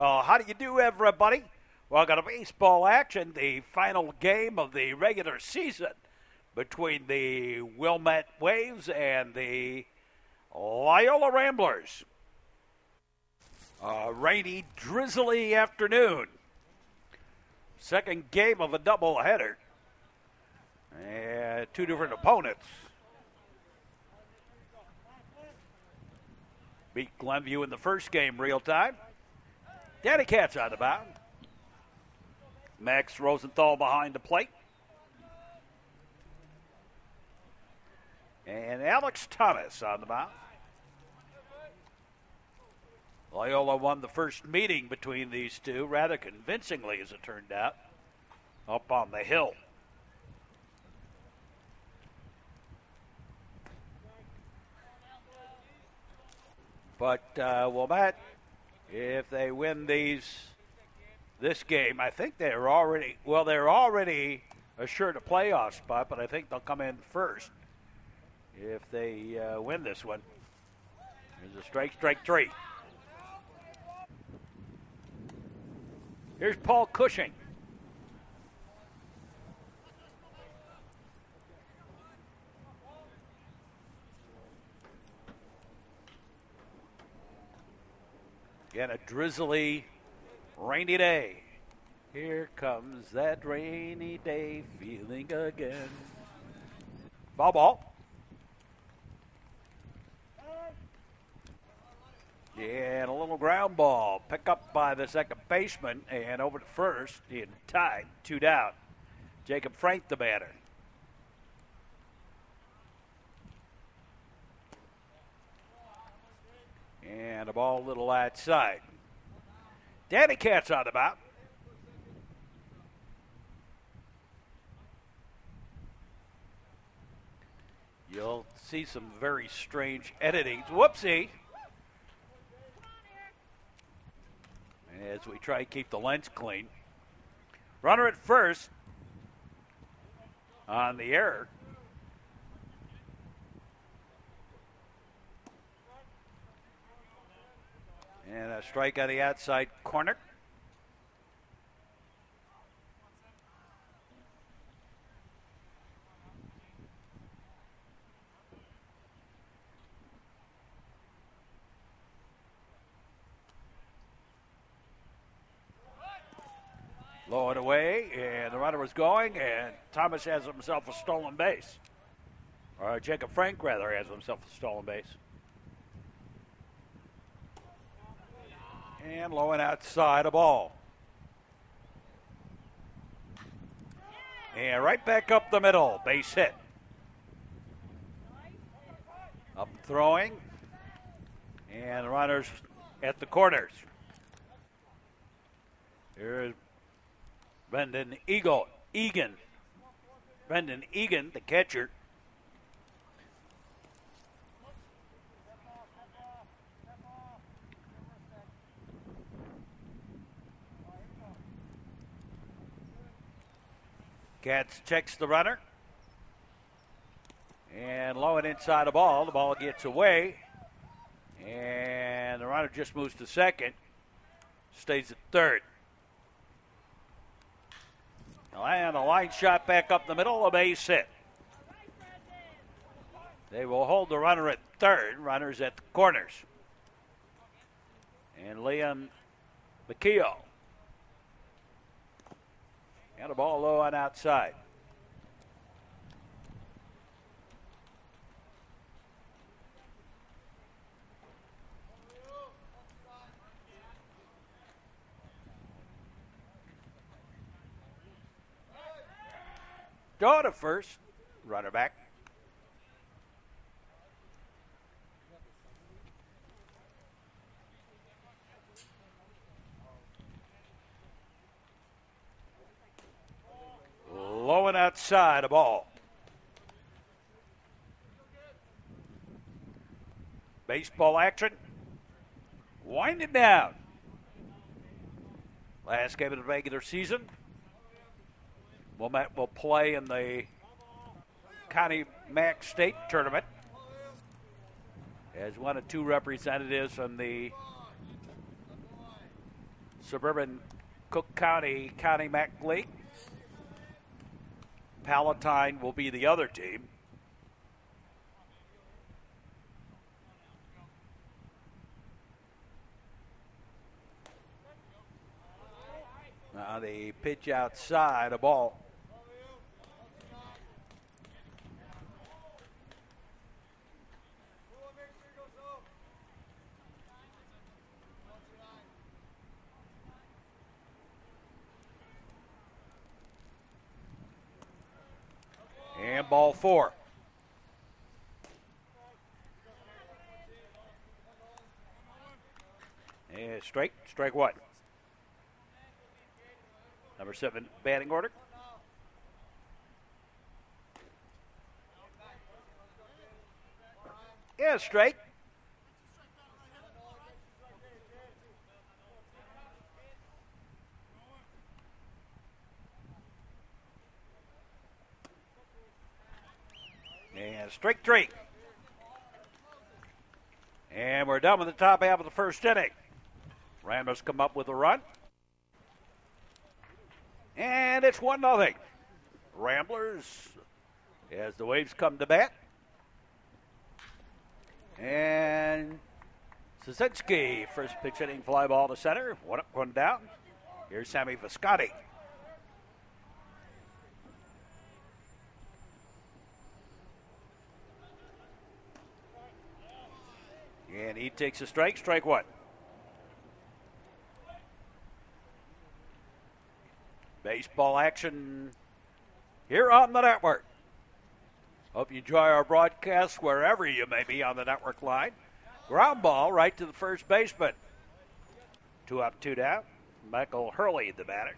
How do you do, everybody? Welcome to baseball action, the final game of the regular season between the Wilmette Waves and the Loyola Ramblers. Rainy, drizzly afternoon. Second game of a doubleheader. And two different opponents. Beat Glenview in the first game real time. Danny Katz on the mound. Max Rosenthal behind the plate. And Alex Thomas on the mound. Loyola won the first meeting between these two rather convincingly, as it turned out, up on the hill. But Wilmette, if they win this game, I think they're already assured a playoff spot, but I think they'll come in first if they win this one. There's a strike three. Here's Paul Cushing. Again, a drizzly, rainy day. Here comes that rainy day feeling again. Foul ball. And a little ground ball. Pick up by the second baseman and over to first. And tied, 2 down. Jacob Frank the batter. And a ball a little outside. Danny Katz on the mound. You'll see some very strange editing. Whoopsie. As we try to keep the lens clean. Runner at first on the error. And a strike on the outside corner. Low and away, and the runner was going, and Thomas has himself a stolen base. Or Jacob Frank, rather, has himself a stolen base. And low and outside a ball. And right back up the middle, base hit. Up throwing, and the runners at the corners. Here's Brendan Egan. Brendan Egan, the catcher. Katz checks the runner. And low and inside the ball. The ball gets away. And the runner just moves to second. Stays at third. And a line shot back up the middle, a base hit. They will hold the runner at third. Runners at the corners. And Liam McKeough. And a ball low on outside. Go to first. Runner back. Low and outside a ball. Baseball action. Winding down. Last game of the regular season. Wilmette will play in the County MAC State Tournament as one of two representatives from the Suburban Cook County, County Mac League. Palatine will be the other team. Now the pitch outside, a ball. And ball 4. And strike 1. Number 7 batting order. Yeah, strike. And strike 3. And we're done with the top half of the first inning. Ramblers come up with a run. And it's 1-0. Ramblers as the Waves come to bat. And Szynski, first pitch hitting fly ball to center. 1 up, 1 down. Here's Sammy Viscotti. And he takes a strike 1. Baseball action here on the network. Hope you enjoy our broadcast wherever you may be on the network line. Ground ball right to the first baseman. 2 up, 2 down. Michael Hurley, the batter.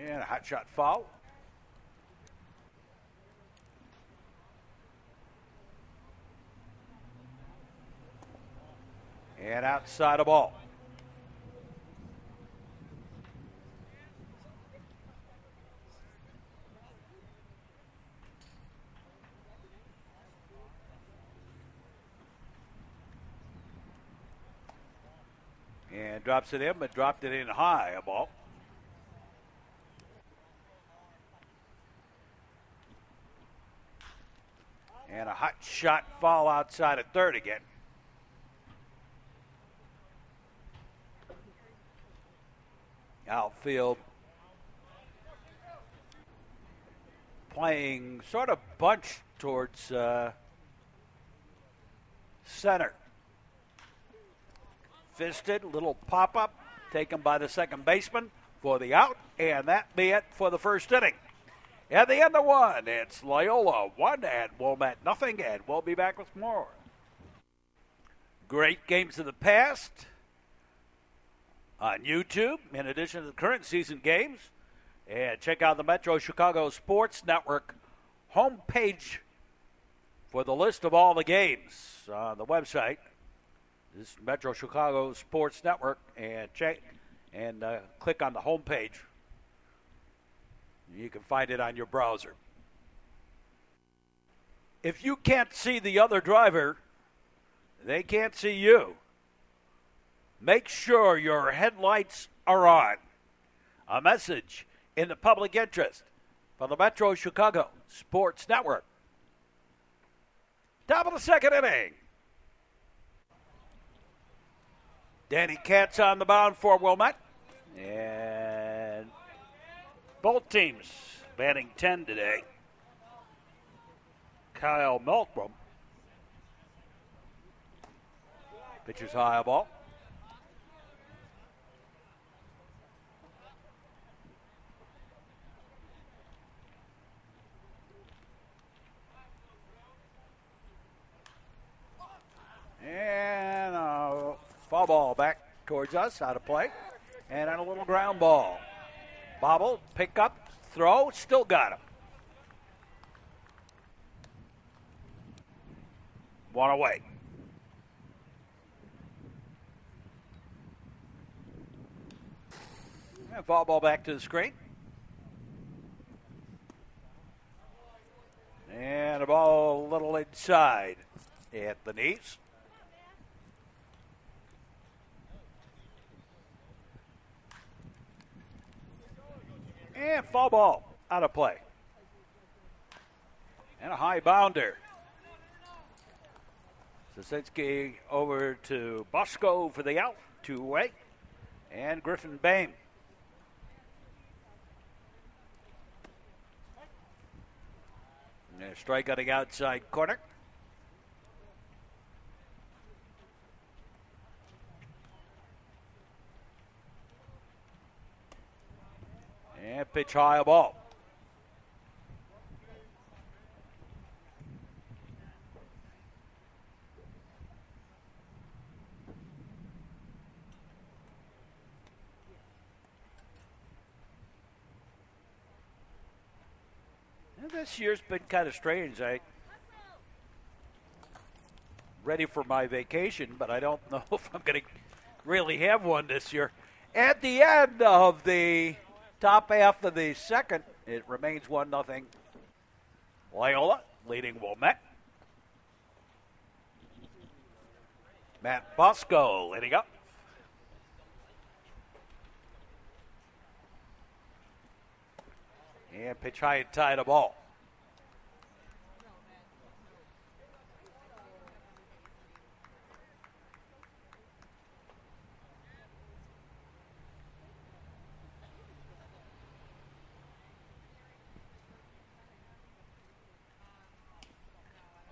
And a hot shot foul. And outside a ball. And drops it in, but dropped it in high, a ball. And a hot shot foul outside at third again. Outfield playing sort of bunched towards center. Fisted, little pop-up taken by the second baseman for the out, and that be it for the first inning. At the end of 1, it's Loyola 1 and Wilmette nothing, and we'll be back with more. Great games of the past on YouTube, in addition to the current season games. And check out the Metro Chicago Sports Network homepage for the list of all the games on the website. This is Metro Chicago Sports Network, and check and click on the homepage. You can find it on your browser. If you can't see the other driver, they can't see you. Make sure your headlights are on. A message in the public interest from the Metro Chicago Sports Network. Top of the second inning. Danny Katz on the mound for Wilmette. And both teams batting 10 today. Kyle Melkbom pitches high ball. And a foul ball back towards us, out of play. And on a little ground ball. Bobble, pick up, throw, still got him. 1 away. And foul ball back to the screen. And And the ball a little inside at the knees. And foul ball out of play. And a high bounder. Zasinski over to Bosco for the out, two-way. And Griffin Bain. And a strike on the outside corner. And pitch high a ball. And this year's been kind of strange. I'm ready for my vacation, but I don't know if I'm going to really have one this year. At the end of the top half of the second, it remains 1-0. Loyola leading Wilmette. Matt Bosco leading up. And pitch high and tight a ball.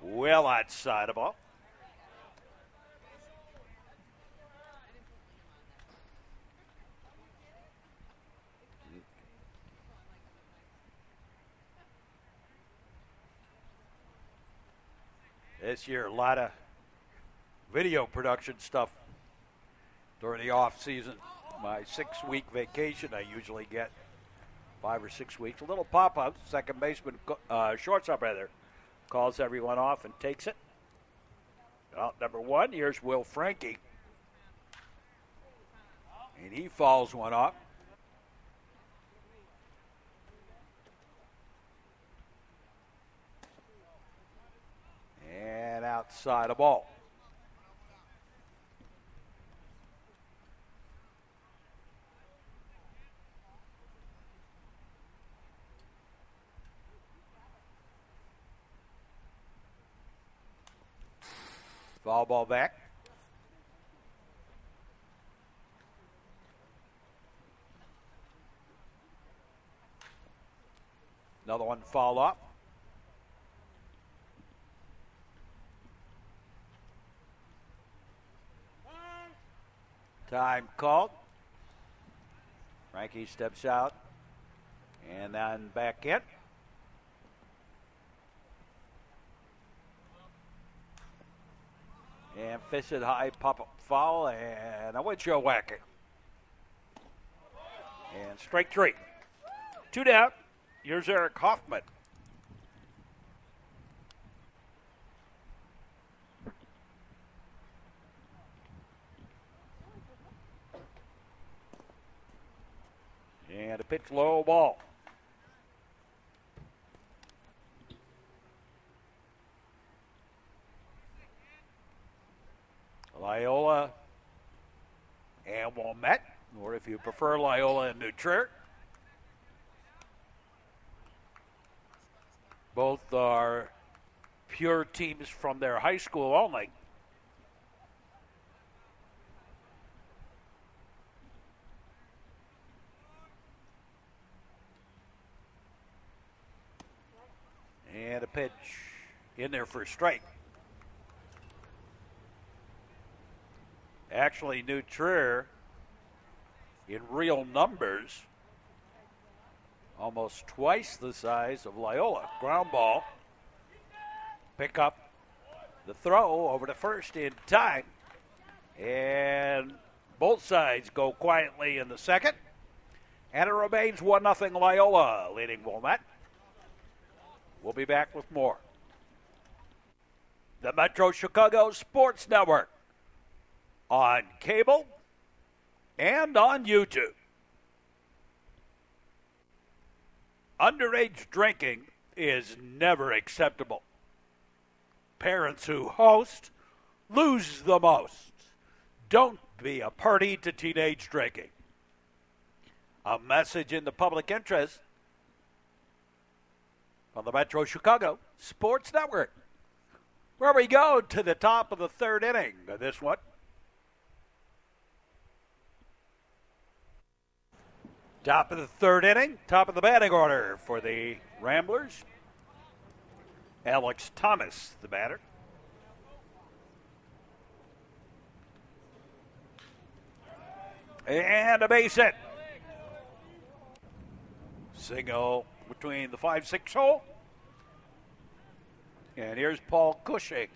Well outside the ball. This year, a lot of video production stuff during the off season. My 6-week vacation, I usually get 5 or 6 weeks. A little pop-up, second baseman, shortstop rather, calls everyone off and takes it. Out number one, here's Will Frankie. And he fouls one off. And outside the ball. Foul ball back. Another one foul up. Time called. Frankie steps out and then back in. And fisted high, pop-up foul, and a windshield whacker. And strike three. 2 down. Here's Eric Hoffman. And a pitch low ball. Loyola and Wilmette, or if you prefer, Loyola and New Trier. Both are pure teams from their high school only. And a pitch in there for a strike. Actually, New Trier, in real numbers, almost twice the size of Loyola. Ground ball. Pick up the throw over to first in time. And both sides go quietly in the second. And it remains 1-0 Loyola leading Wilmette. We'll be back with more. The Metro Chicago Sports Network. On cable and on YouTube. Underage drinking is never acceptable. Parents who host lose the most. Don't be a party to teenage drinking. A message in the public interest from the Metro Chicago Sports Network. Where we go to the top of the third inning of this one. Top of the third inning, top of the batting order for the Ramblers. Alex Thomas, the batter. And a base hit. Single between the 5-6 hole. And here's Paul Cushing.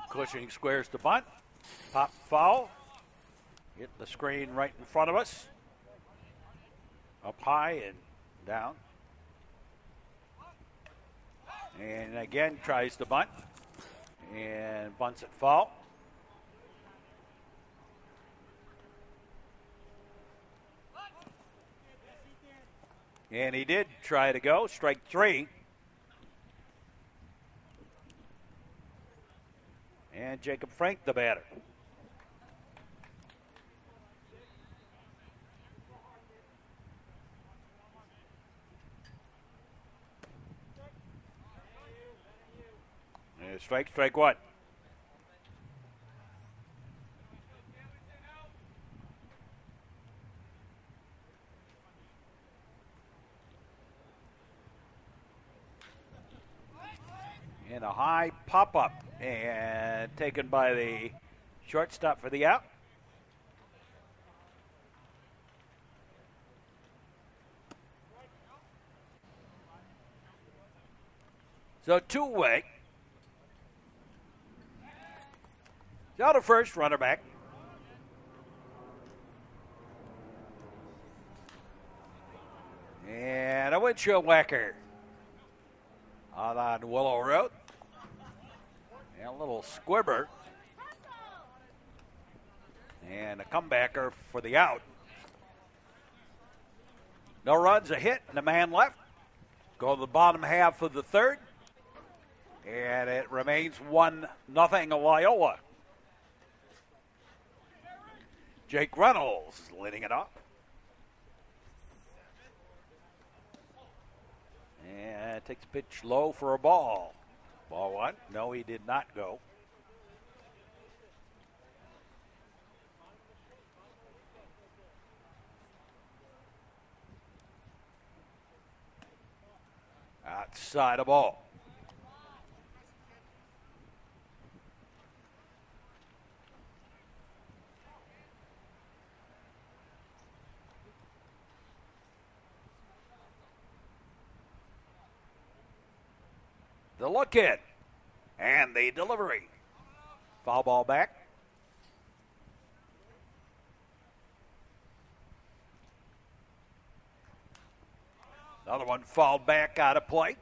Cushing squares the bunt. Pop foul. Hit the screen right in front of us. Up high and down. And again tries to bunt. And bunts it foul. And he did try to go. Strike three. And Jacob Frank, the batter. And strike one. And a high pop-up and taken by the shortstop for the out. So two-way. Out of first, runner back. And a windshield whacker out on Willow Road. And a little squibber. And a comebacker for the out. No runs, a hit, and a man left. Go to the bottom half of the third. And it remains 1-0 Loyola. Jake Reynolds leading it up. And takes a pitch low for a ball. Ball one. No, he did not go. Outside a ball. The look in and the delivery. Foul ball back. Another one fouled back out of play.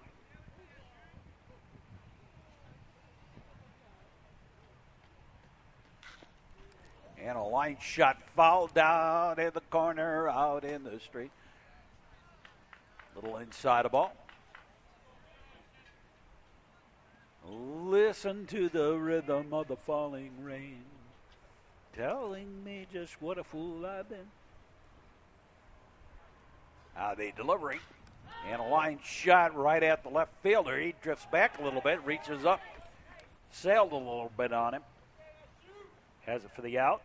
And a line shot fouled down in the corner, out in the street. Little inside a ball. Listen to the rhythm of the falling rain, telling me just what a fool I've been. The delivery, and a line shot right at the left fielder. He drifts back a little bit, reaches up, sailed a little bit on him. Has it for the out.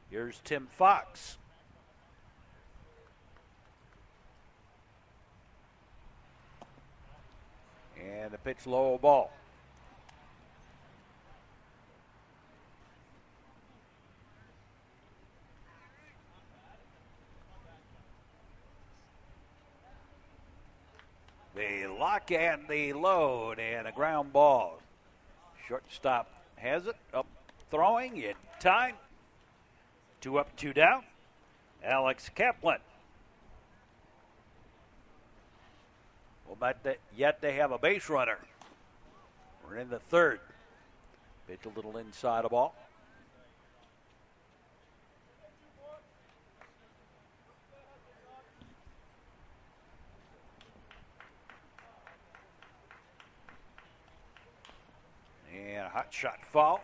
Here's Tim Fox. And the pitch low ball. The lock and the load and a ground ball. Shortstop has it. Up throwing in time. 2 up, 2 down. Alex Kaplan. Well, but yet they have a base runner. We're in the third. Pitch a little inside a ball. And a hot shot foul.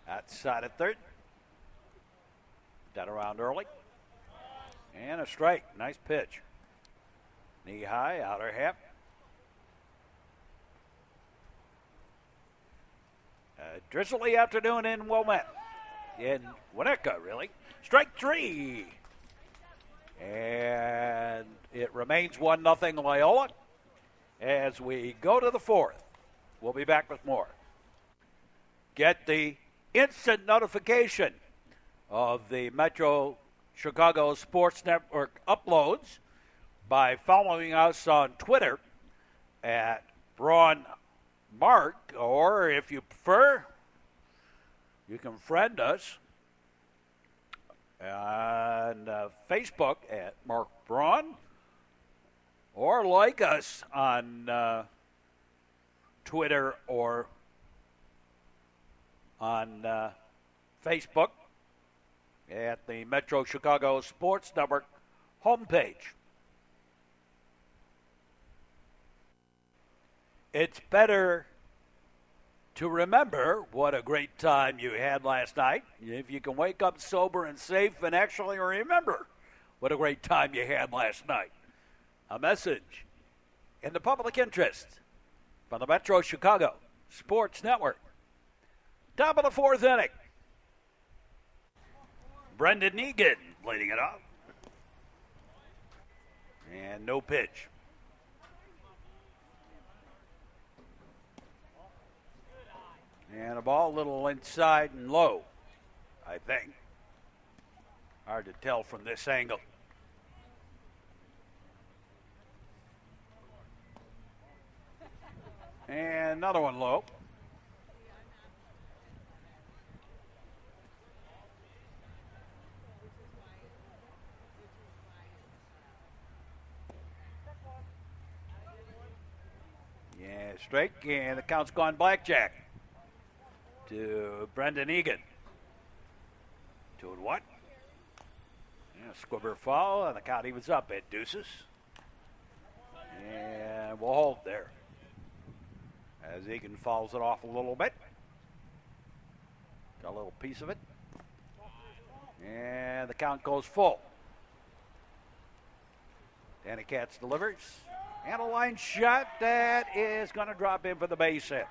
Outside at third. That around early. And a strike. Nice pitch. Knee high, outer half. Drizzly afternoon in Wilmette. In Winnetka, really. Strike three. And it remains 1-0 Loyola as we go to the fourth. We'll be back with more. Get the instant notification of the Metro Chicago Sports Network uploads by following us on Twitter at Braun Mark, or if you prefer, you can friend us on Facebook at Mark Braun, or like us on Twitter or on Facebook at the Metro Chicago Sports Network homepage. It's better to remember what a great time you had last night if you can wake up sober and safe and actually remember what a great time you had last night. A message in the public interest from the Metro Chicago Sports Network. Top of the fourth inning. Brendan Egan leading it off. And no pitch. And a ball a little inside and low, I think. Hard to tell from this angle. And another one low. Yeah, strike, and the count's gone blackjack to Brendan Egan. 2-1. Yeah, squibber foul, and the count evens up at deuces. And we'll hold there as Egan fouls it off a little bit. Got a little piece of it. And the count goes full. Danny Katz delivers. And a line shot that is going to drop in for the base hit.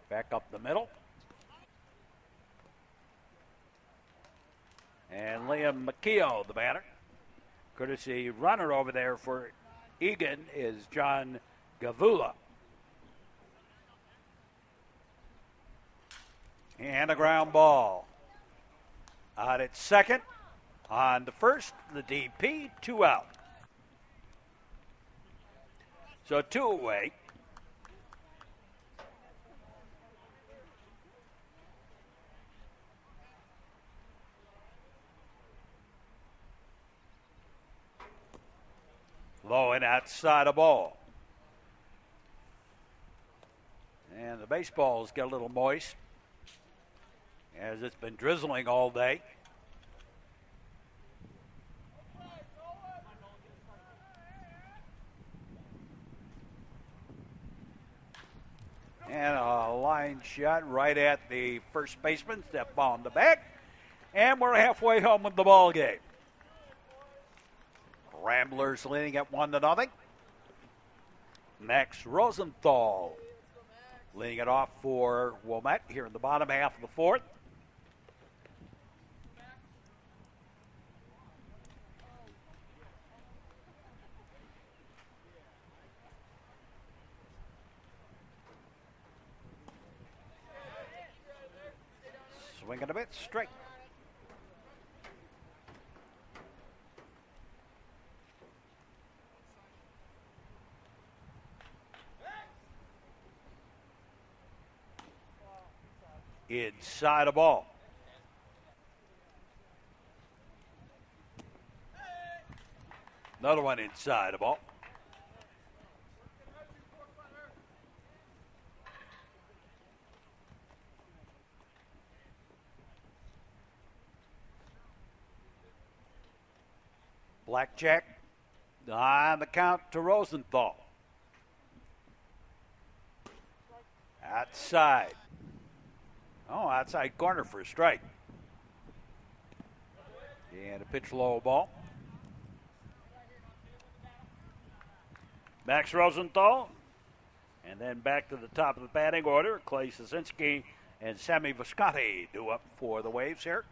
Back up the middle. And Liam McKeough, the batter. Courtesy runner over there for Egan is John Gavula. And a ground ball. Out at second. On the first, the DP, 2 out. So 2 away. Low and outside a ball. And the baseball's got a little moist as it's been drizzling all day. And a line shot right at the first baseman, step on the back. And we're halfway home with the ball game. Ramblers leading at 1-0. Max Rosenthal leading it off for Wilmette here in the bottom half of the fourth. Swinging a bit straight. Inside a ball. Another one inside a ball. Blackjack on the count to Rosenthal. Outside. Oh, outside corner for a strike. And a pitch low ball. Max Rosenthal. And then back to the top of the batting order. Clay Sazinski and Sammy Visconti due up for the Waves here.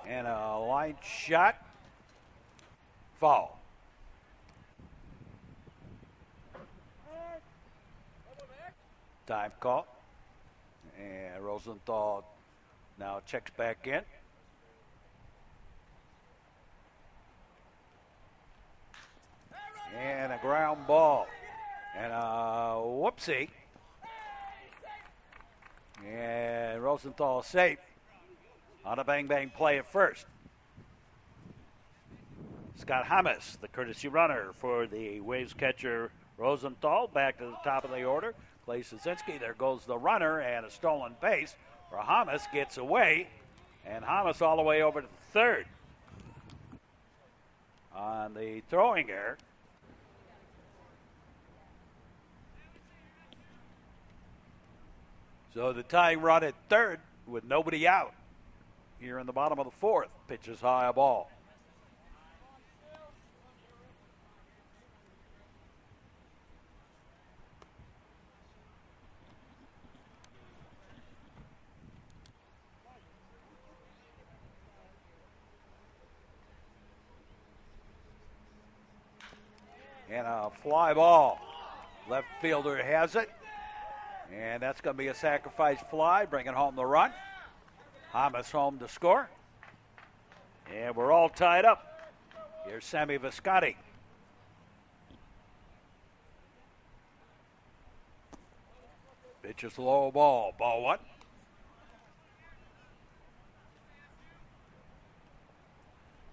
And a line shot. Foul. Time call. And Rosenthal now checks back in. And a ground ball. And a whoopsie. And Rosenthal safe on a bang-bang play at first. Scott Hamas, the courtesy runner for the Waves catcher Rosenthal, back to the top of the order. Clay Sazinski, there goes the runner, and a stolen base where Hamas gets away, and Hamas all the way over to third. On the throwing error. So the tying run at third with nobody out. Here in the bottom of the fourth, pitches high a ball. And a fly ball. Left fielder has it. And that's going to be a sacrifice fly, bringing home the run. Hamas home to score. And we're all tied up. Here's Sammy Visconti. Pitches low ball. Ball one.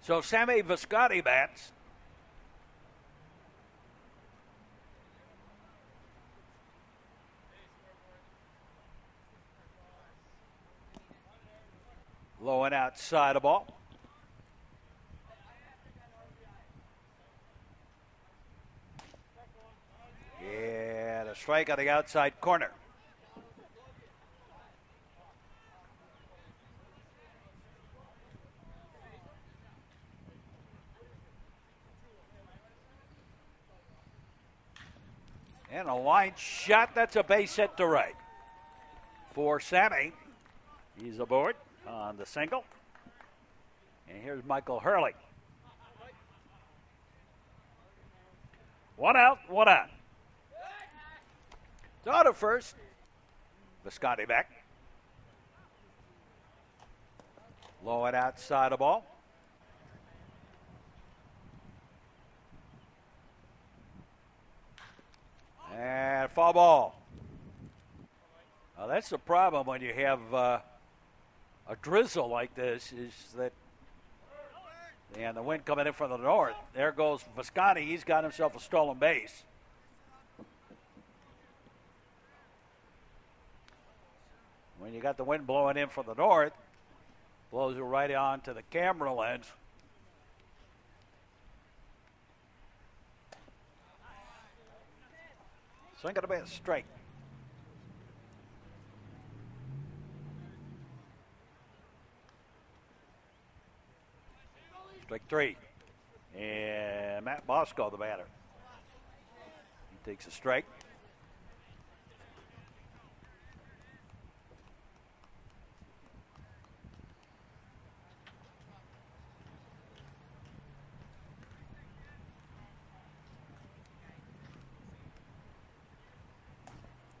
So Sammy Visconti bats. Low and outside a ball. And a strike on the outside corner. And a line shot. That's a base hit to right. For Sammy. He's aboard on the single. And here's Michael Hurley. One out, one on. So to first. Visconti back. Low and outside a ball. And foul ball. Now that's the problem when you have a drizzle like this, is that, and the wind coming in from the north. There goes Visconti. He's got himself a stolen base. When you got the wind blowing in from the north, blows it right onto the camera lens. So I'm going to be a strike. Strike three. And Matt Bosco, the batter. He takes a strike.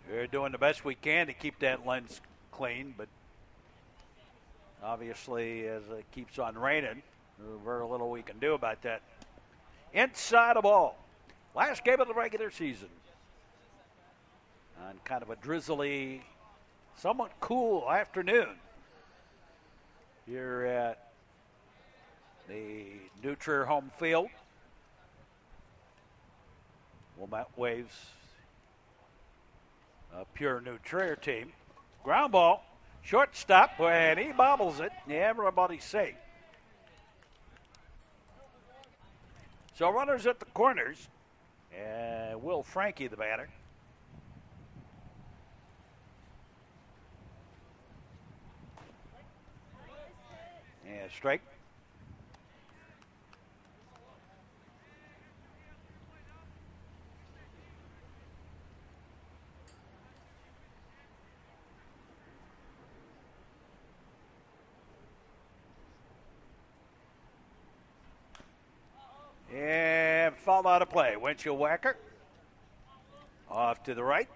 We're doing the best we can to keep that lens clean, but obviously as it keeps on raining, there's very little we can do about that. Inside a ball. Last game of the regular season. On kind of a drizzly, somewhat cool afternoon here at the New Trier home field. Wilmette Waves, a pure New Trier team. Ground ball, shortstop, and he bobbles it. Yeah, everybody's safe. So runners at the corners. Will Frankie, the batter. And strike. And foul out of play. Winchell Wacker off to the right.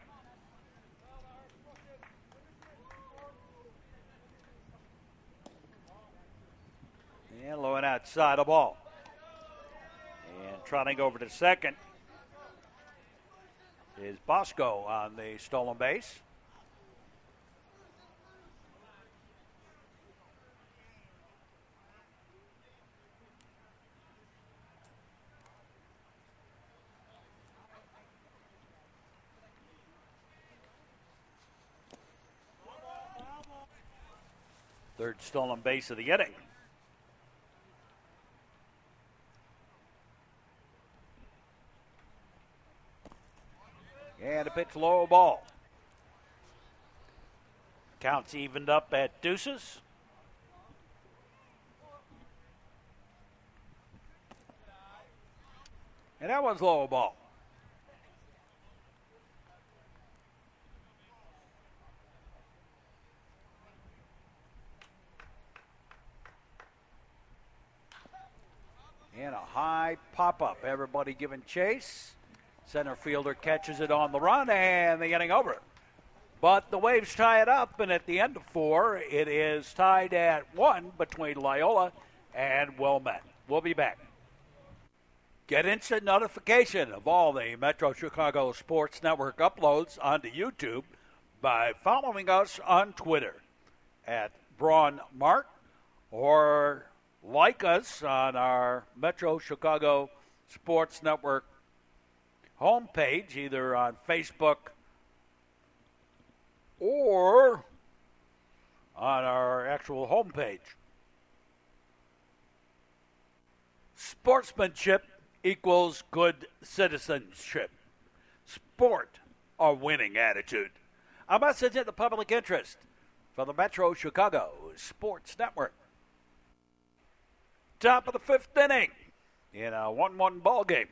And low and outside the ball. And trotting over to second is Bosco on the stolen base. Third stolen base of the inning. And a pitch low ball. Counts evened up at deuces. And that one's low ball. And a high pop-up. Everybody giving chase. Center fielder catches it on the run, and the inning over. But the Waves tie it up, and at the end of 4, it is tied at 1 between Loyola and Wilmette. We'll be back. Get instant notification of all the Metro Chicago Sports Network uploads onto YouTube by following us on Twitter at Braun Mark, or like us on our Metro Chicago Sports Network homepage, either on Facebook or on our actual homepage. Sportsmanship equals good citizenship. Sport, a winning attitude. A message in the public interest for the Metro Chicago Sports Network. Top of the 5th inning in a 1-1 ball game.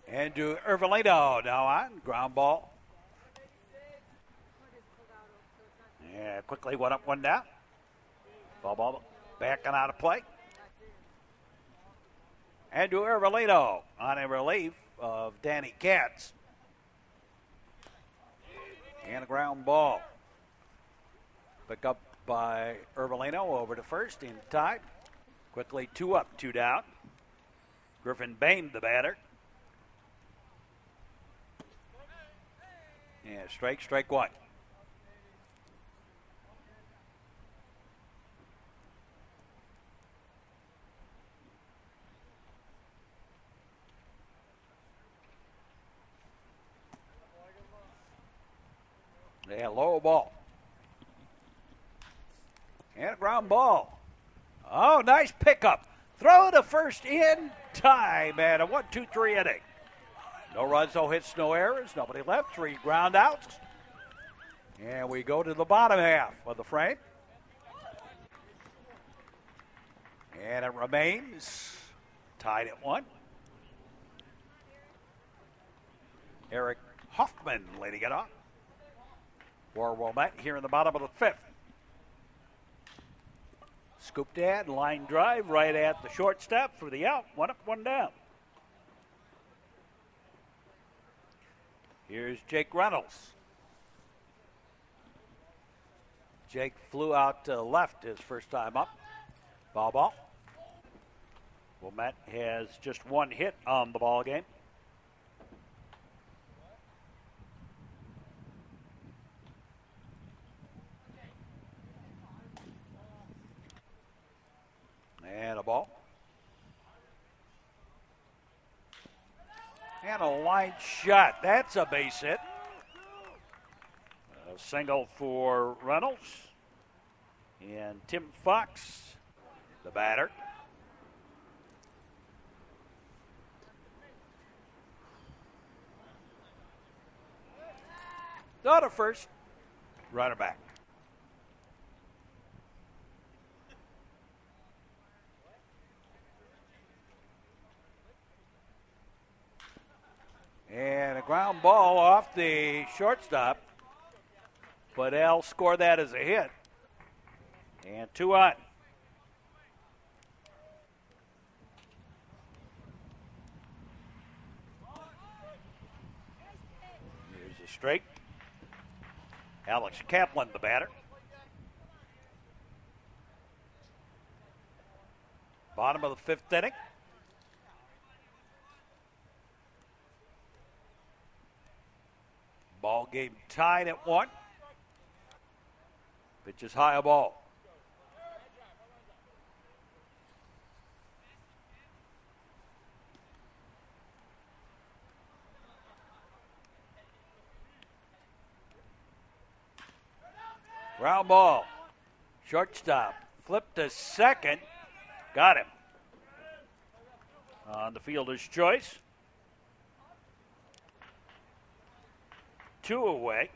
Andrew Ervelino now on. Ground ball. Yeah, quickly 1 up, 1 down. Ball backing out of play. Andrew Ervelino on a relief of Danny Katz. And a ground ball. Pick up by Ervelino over to first in time. Quickly 2 up, 2 down. Griffin Bain, the batter. Yeah, strike 1. Yeah, low ball. And a ground ball. Oh, nice pickup. Throw to first in time, and a 1-2-3 inning. No runs, no hits, no errors. Nobody left. 3 ground outs. And we go to the bottom half of the frame. And it remains tied at 1. Eric Hoffman leading it off for Wilmette here in the bottom of the 5th. Scoop dad, line drive right at the shortstop for the out. 1 up, 1 down. Here's Jake Reynolds. Jake flew out to left his first time up. Foul ball. Wilmette has just 1 hit on the ball game. And a ball. And a line shot. That's a base hit. A single for Reynolds. And Tim Fox The batter. Throw to first. Runner back. And a ground ball off the shortstop. But they'll score that as a hit. And 2 on. Here's a straight. Alex Kaplan, the batter. Bottom of the 5th inning. Ball game tied at 1. Pitch is high, a ball. Ground ball. Shortstop. Flip to second. Got him. On the fielder's choice. 2 away.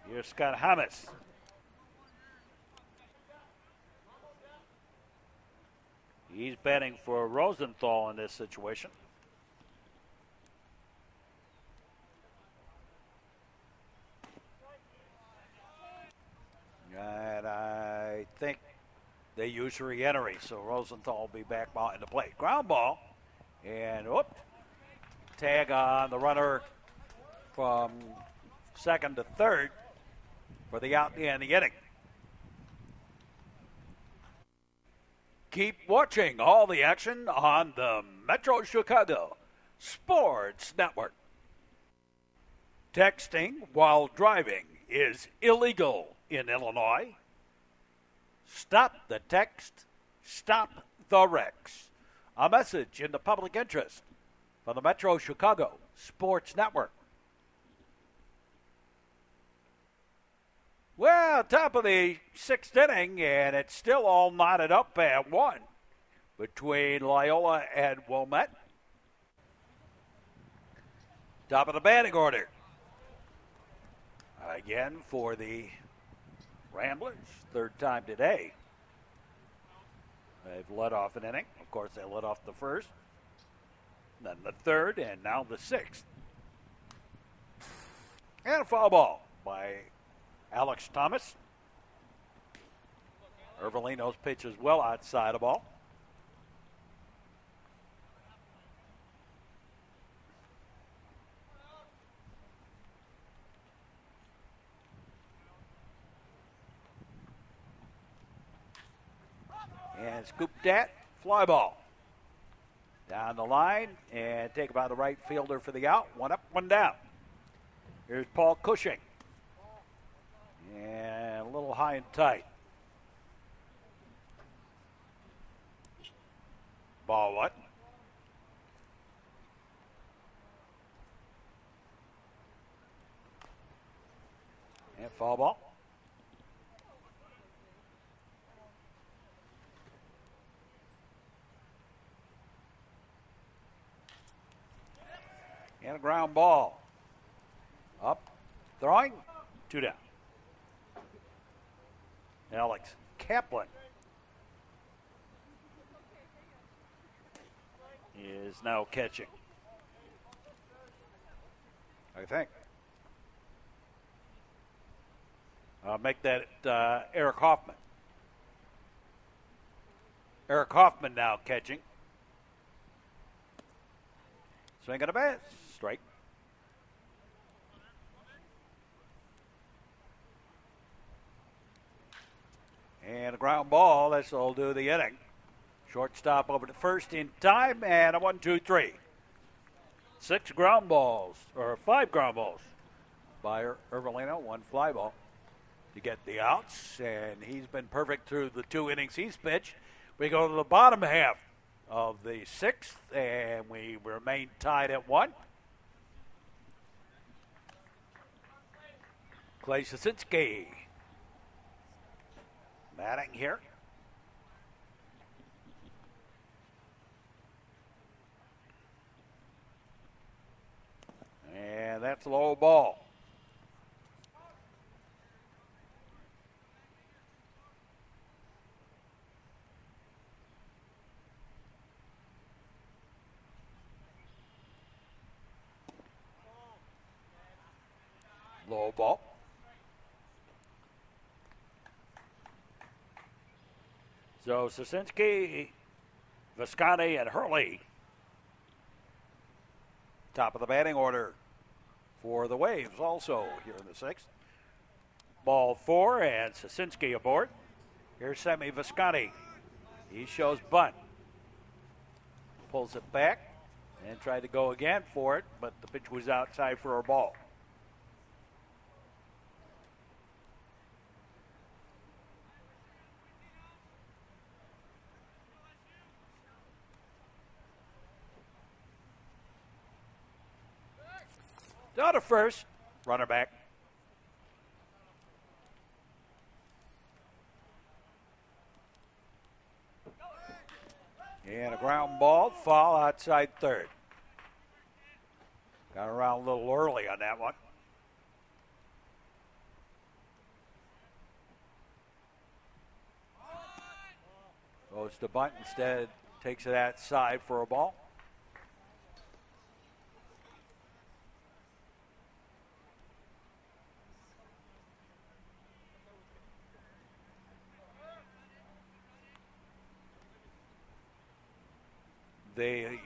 Here's Scott Hamas. He's batting for Rosenthal in this situation. And I think they use re-entry, so Rosenthal will be back behind the plate. Ground ball, and tag on the runner from second to third for the out in the inning. Keep watching all the action on the Metro Chicago Sports Network. Texting while driving is illegal in Illinois. Stop the text. Stop the wrecks. A message in the public interest from the Metro Chicago Sports Network. Well, top of the 6th inning, and it's still all knotted up at 1 between Loyola and Wilmette. Top of the batting order. Again for the Ramblers, 3rd time today. They've led off an inning. Of course, they led off the 1st, then the 3rd, and now the 6th. And a foul ball by Alex Thomas. Ervolino's pitch is well outside the ball. And scooped that, fly ball. Down the line and taken by the right fielder for the out. 1 up, 1 down. Here's Paul Cushing. And a little high and tight. Ball 1. And foul ball. And a ground ball. Up, throwing, 2 down. Alex Kaplan is now catching, I think. Make that Eric Hoffman. Eric Hoffman now catching. Swing and a miss. Strike. And a ground ball. This will do the inning. Shortstop over to first in time, and a 1-2-3. 6 ground balls, or 5 ground balls by Ervolino, 1 fly ball to get the outs, and he's been perfect through the 2 innings he's pitched. We go to the bottom half of the 6th, and we remain tied at 1. Clay Sasinski Batting here. And that's a low ball. Low ball. So Sosinski, Visconti, and Hurley. Top of the batting order for the Waves also here in the sixth. Ball 4 and Sosinski aboard. Here's Semi Visconti. He shows bunt. Pulls it back and tried to go again for it, but the pitch was outside for a ball. Down to first, runner back. And a ground ball, foul outside third. Got around a little early on that one. Goes to bunt instead, takes it outside for a ball. The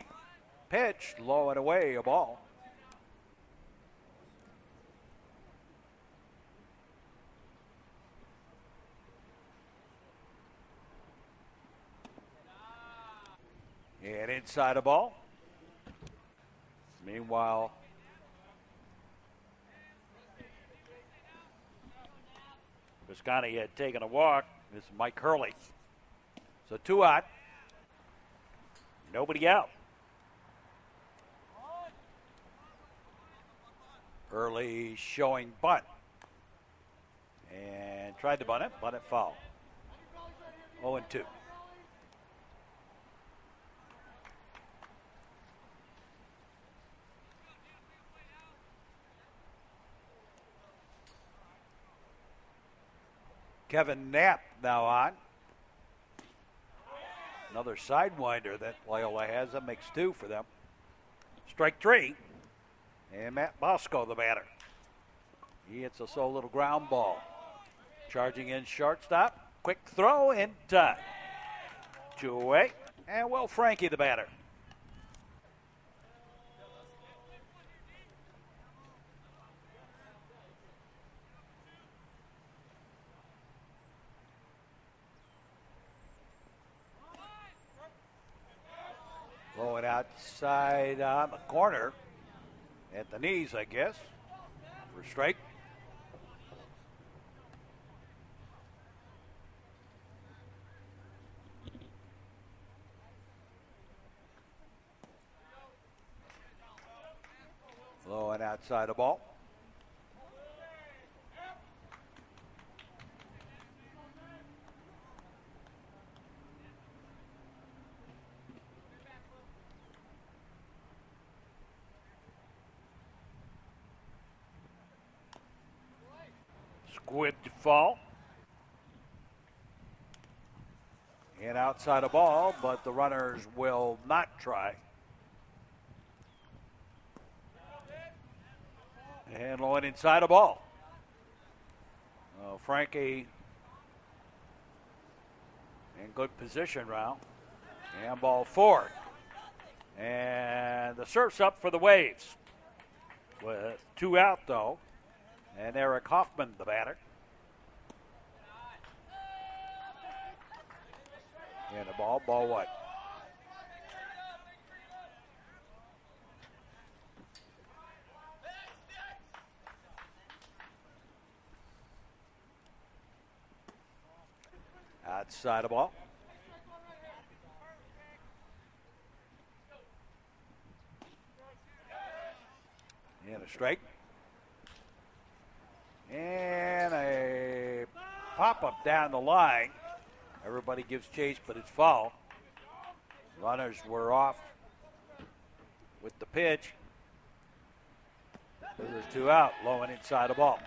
pitch, low and away, a ball. And inside a ball. Meanwhile, Visconti had taken a walk. This is Mike Hurley. So 2 out. Nobody out. Hurley showing bunt. And tried to bunt it foul. 0-2. Kevin Knapp now on. Another sidewinder that Loyola has. That makes 2 for them. Strike 3. And Matt Bosco, the batter. He hits a slow little ground ball. Charging in shortstop. Quick throw in time. 2 away. And Will Frankie, the batter. Going outside on the corner. At the knees, I guess. For strike. Low and outside the ball. Squib to fall. And outside the ball, but the runners will not try. And low and inside the ball. Frankie in good position now. And ball 4. And the surf's up for the Waves. With 2 out, though. And Eric Hoffman, the batter. And the ball what? Outside the ball. And a strike. And a pop-up down the line. Everybody gives chase, but it's foul. Runners were off with the pitch. There's 2 out, low and inside the ball.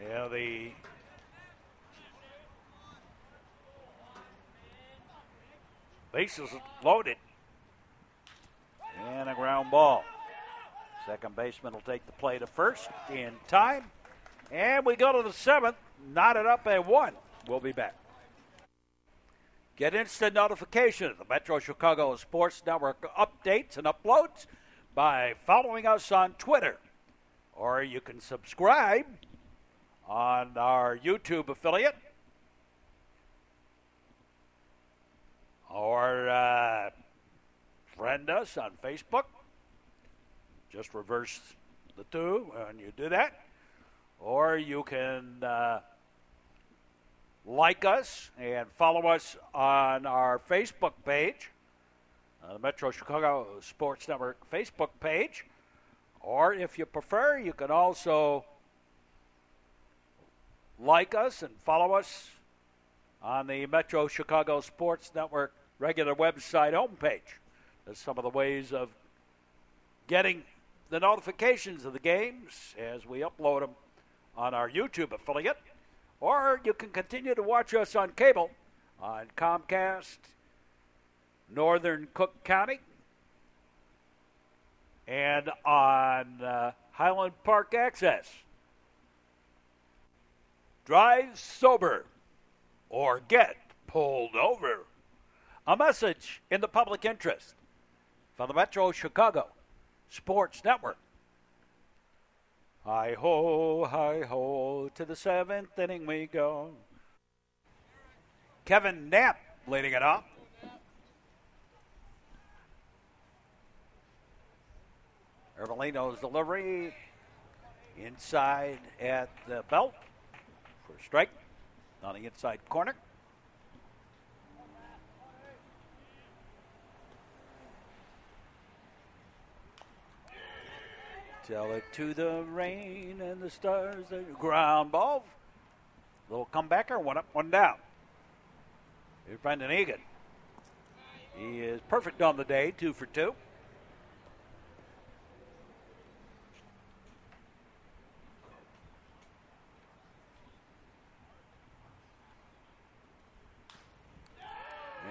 Yeah, the bases loaded. And a ground ball. Second baseman will take the play to first in time. And we go to the 7th, knotted up at 1. We'll be back. Get instant notification of the Metro Chicago Sports Network updates and uploads by following us on Twitter. Or you can subscribe on our YouTube affiliate. Or friend us on Facebook. Just reverse the two when you do that. Or you can like us and follow us on our Facebook page, the Metro Chicago Sports Network Facebook page. Or if you prefer, you can also like us and follow us on the Metro Chicago Sports Network regular website homepage. That's some of the ways of getting the notifications of the games as we upload them on our YouTube affiliate. Or you can continue to watch us on cable on Comcast, Northern Cook County, and on Highland Park Access. Drive sober or get pulled over. A message in the public interest from the Metro Chicago Sports Network. Hi-ho, to the 7th inning we go. Kevin Knapp leading it off. Ervelino's delivery inside at the belt for a strike on the inside corner. Tell it to the rain and the stars. Ground ball. Little comebacker, 1 up, 1 down. Here's Brendan Egan. He is perfect on the day, 2 for 2.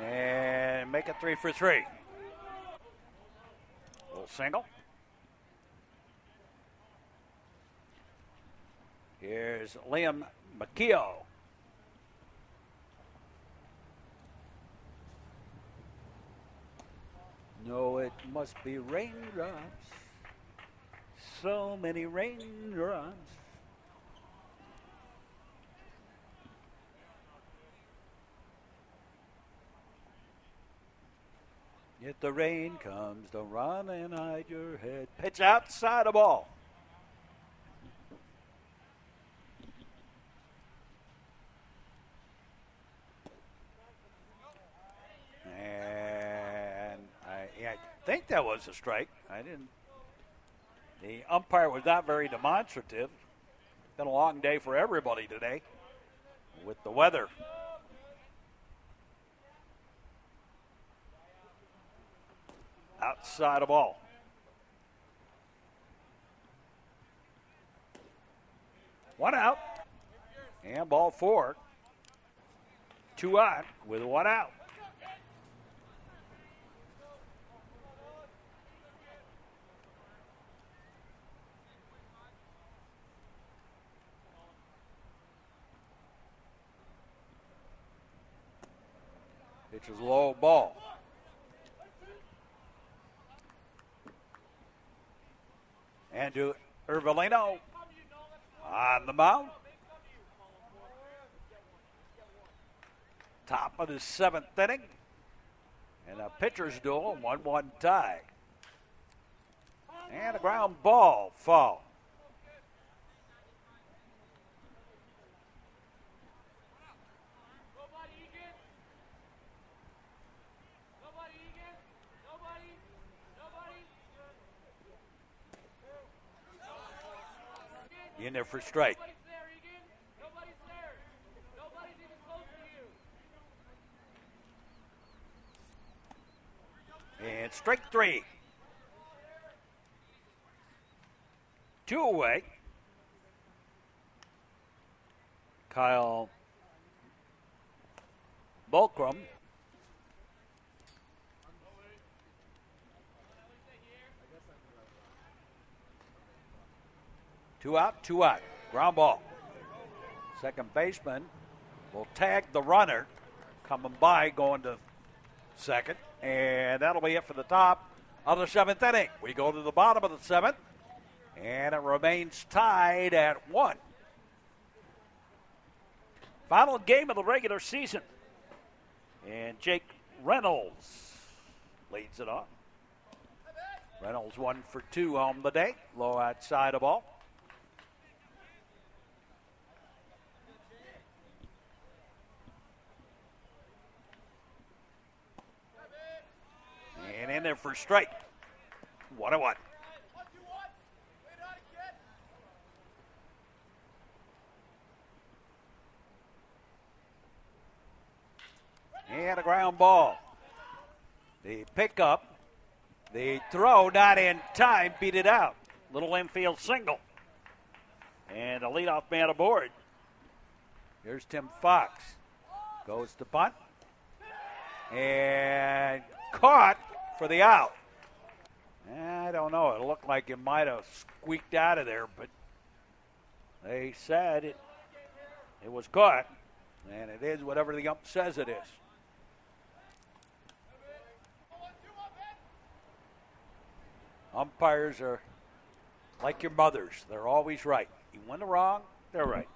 And make it 3 for 3. Little single. Here's Liam McKeough. No, it must be raindrops. So many raindrops. If the rain comes, don't run and hide your head. Pitch outside the ball. I think that was a strike. The umpire was not very demonstrative. Been a long day for everybody today with the weather. Outside of ball. One out. And ball 4. 2 on with 1 out. Pitch is low ball. Andrew Ervelino on the mound. Top of the 7th inning. And a pitcher's duel, 1-1 tie. And a ground ball foul. in there for strike. And strike 3. 2 away. Kyle Bulcrum. Two out. Ground ball. Second baseman will tag the runner coming by, going to second. And that'll be it for the top of the 7th inning. We go to the bottom of the 7th, and it remains tied at 1. Final game of the regular season. And Jake Reynolds leads it off. Reynolds 1 for 2 on the day. Low outside of ball. And in there for strike. 1-1. And a ground ball. The pickup, the throw not in time, beat it out. Little infield single. And a leadoff man aboard. Here's Tim Fox. Goes to bunt. And caught for the out. I don't know. It looked like it might have squeaked out of there, but they said it was caught. And it is whatever the ump says it is. Umpires are like your mothers. They're always right. You win the wrong, they're right.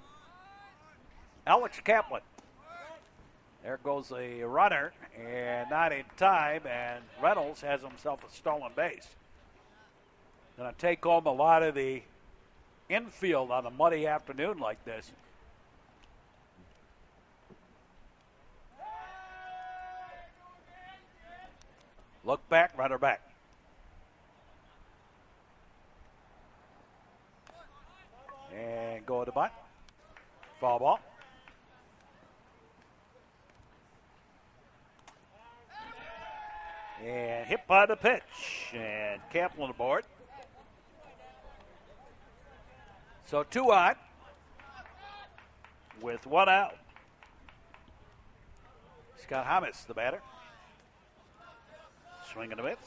Alex Kaplan. There goes the runner, and not in time, and Reynolds has himself a stolen base. Going to take home a lot of the infield on a muddy afternoon like this. Look back, runner back. And go to bunt. Foul ball. And hit by the pitch. And Kaplan aboard. So 2 out with 1 out. Scott Hamas, the batter. Swinging a miss.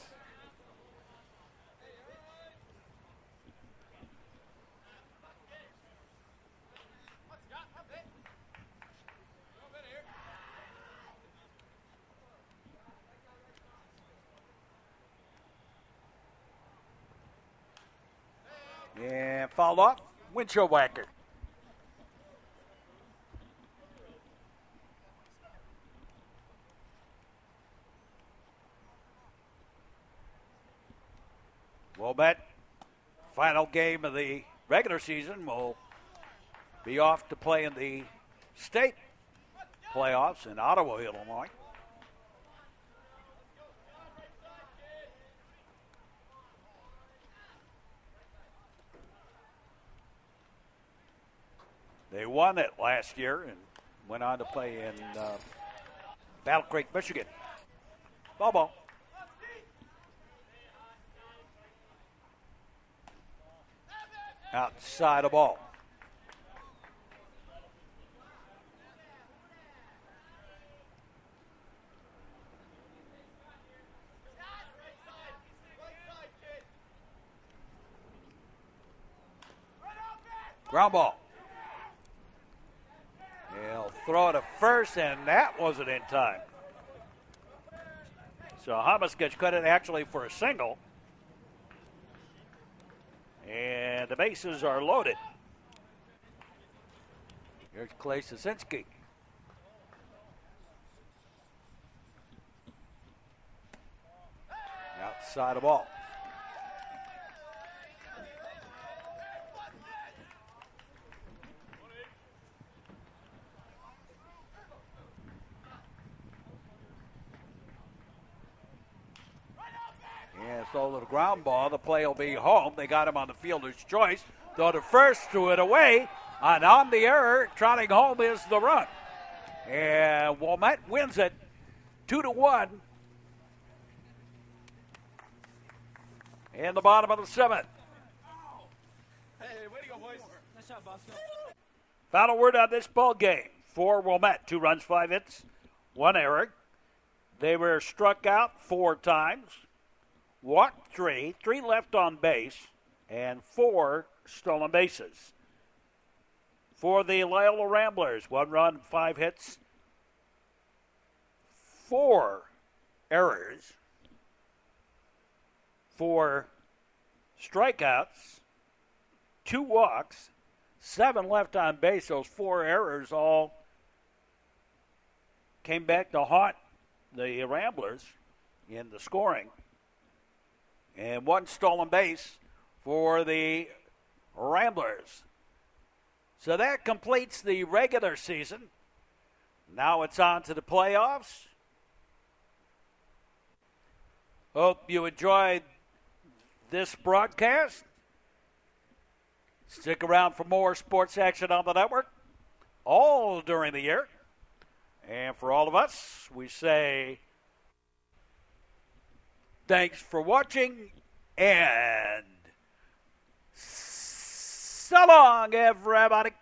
And fouled off. Windshield whacker. Wilmette, final game of the regular season, will be off to play in the state playoffs in Ottawa, Illinois. They won it last year and went on to play in Battle Creek, Michigan. Ball. Outside of ball. Ground ball. He'll throw it to first, and that wasn't in time. So Hamas gets credit actually for a single. And the bases are loaded. Here's Clay Sosinski. Outside of ball. And so the ground ball, the play will be home. They got him on the fielder's choice. Throw to first, threw it away. And on the error, trotting home is the run. And Wilmette wins it 2-1 in the bottom of the seventh. Hey, way to go, boys. Nice job, Bosco. Final word on this ball game for Wilmette. 2 runs, 5 hits, 1 error. They were struck out 4 times, walked 3 left on base, and 4 stolen bases. For the Loyola Ramblers, 1 run, 5 hits, 4 errors, 4 strikeouts, 2 walks, 7 left on base. Those 4 errors all came back to haunt the Ramblers in the scoring. And 1 stolen base for the Ramblers. So that completes the regular season. Now it's on to the playoffs. Hope you enjoyed this broadcast. Stick around for more sports action on the network all during the year. And for all of us, we say thanks for watching and so long, everybody.